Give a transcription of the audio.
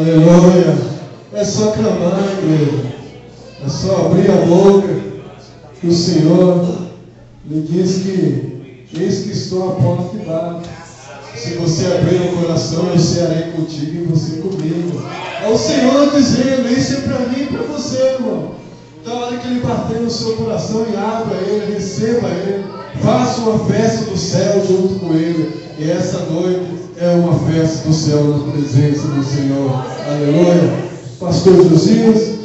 Aleluia. É só clamar, igreja. É só abrir a boca. Que o Senhor lhe diz que eis que estou à porta e bato. Se você abrir o coração, eu cearei contigo e você comigo. É o Senhor dizendo, isso é para mim e para você, irmão. Então, a hora que Ele bater no seu coração e abra Ele, receba Ele. Faça uma festa do céu junto com Ele. E essa noite é uma festa do céu na presença do Senhor. Aleluia. Pastor Josias.